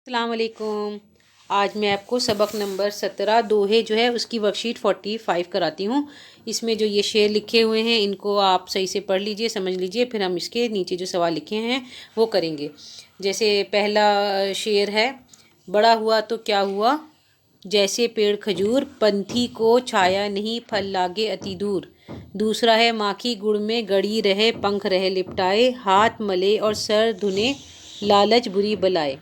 अस्सलाम वालेकुम। आज मैं आपको सबक नंबर 17 दोहे जो है उसकी वर्कशीट 45 कराती हूँ। इसमें जो ये शेर लिखे हुए हैं इनको आप सही से पढ़ लीजिए, समझ लीजिए, फिर हम इसके नीचे जो सवाल लिखे हैं वो करेंगे। जैसे पहला शेर है, बड़ा हुआ तो क्या हुआ, जैसे पेड़ खजूर, पंथी को छाया नहीं, फल लागे अति दूर। दूसरा है, माखी गुड़ में गड़ी रहे, पंख रहे लिपटाए, हाथ मले और सर धुने, लालच बुरी बलाए।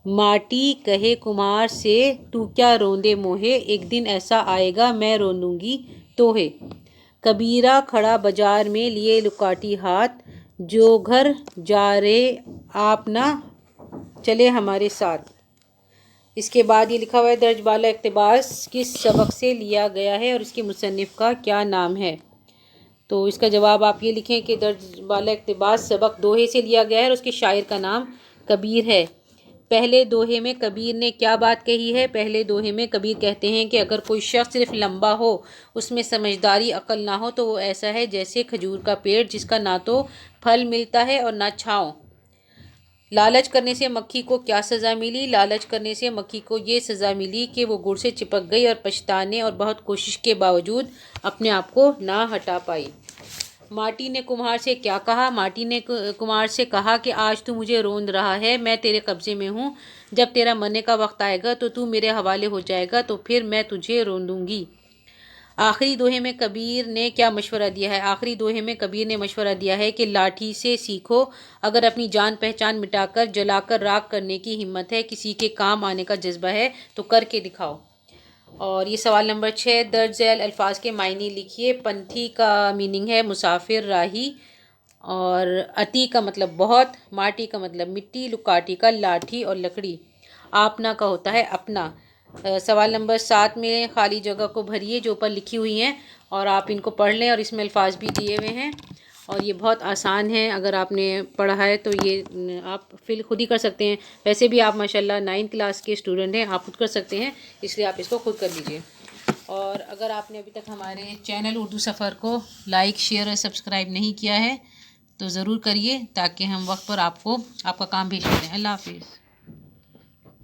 माटी कहे कुम्हार से, तू क्या रोंदे मोहे, एक दिन ऐसा आएगा मैं रोंदूंगी तोहे। कबीरा खड़ा बाजार में लिए लुकाटी हाथ, जो घर जा रे आप ना चले हमारे साथ। इसके बाद ये लिखा हुआ है, दर्ज बाला इक़्तिबास किस सबक से लिया गया है और इसके मुसन्निफ़ का क्या नाम है। तो इसका जवाब आप ये लिखें कि दर्ज बाला इक़्तिबास सबक दोहे से लिया गया है और उसके शायर का नाम कबीर है। पहले दोहे में कबीर ने क्या बात कही है? पहले दोहे में कबीर कहते हैं कि अगर कोई शख्स सिर्फ लंबा हो, उसमें समझदारी अक्ल ना हो, तो वो ऐसा है जैसे खजूर का पेड़ जिसका ना तो फल मिलता है और ना छाँव। लालच करने से मक्खी को क्या सज़ा मिली? लालच करने से मक्खी को ये सज़ा मिली कि वो गुड़ से चिपक गई और पछताने और बहुत कोशिश के बावजूद अपने आप को ना हटा पाई। माटी ने कुम्हार से क्या कहा? माटी ने कुम्हार से कहा कि आज तू मुझे रोंद रहा है, मैं तेरे कब्ज़े में हूँ। जब तेरा मरने का वक्त आएगा तो तू मेरे हवाले हो जाएगा, तो फिर मैं तुझे रोंदूंगी। आखिरी दोहे में कबीर ने क्या मशवरा दिया है? आखिरी दोहे में कबीर ने मशवरा दिया है कि लाठी से सीखो, अगर अपनी जान पहचान मिटाकर जलाकर राख करने की हिम्मत है, किसी के काम आने का जज्बा है, तो करके दिखाओ। और ये सवाल नंबर 6, दर्ज झैल अल्फाज के मायने लिखिए। पंथी का मीनिंग है मुसाफिर, राही। और अति का मतलब बहुत, माटी का मतलब मिट्टी, लुकाटी का लाठी और लकड़ी, आपना का होता है अपना। सवाल नंबर 7 में खाली जगह को भरिए जो ऊपर लिखी हुई हैं और आप इनको पढ़ लें, और इसमें अल्फाज भी दिए हुए हैं और ये बहुत आसान है। अगर आपने पढ़ा है तो ये आप फिल खुद ही कर सकते हैं। वैसे भी आप माशाल्लाह 9th क्लास के स्टूडेंट हैं, आप खुद कर सकते हैं, इसलिए आप इसको खुद कर लीजिए। और अगर आपने अभी तक हमारे चैनल उर्दू सफ़र को लाइक, शेयर और सब्सक्राइब नहीं किया है तो ज़रूर करिए, ताकि हम वक्त पर आपको आपका काम भेज दें। अल्लाह हाफिज़।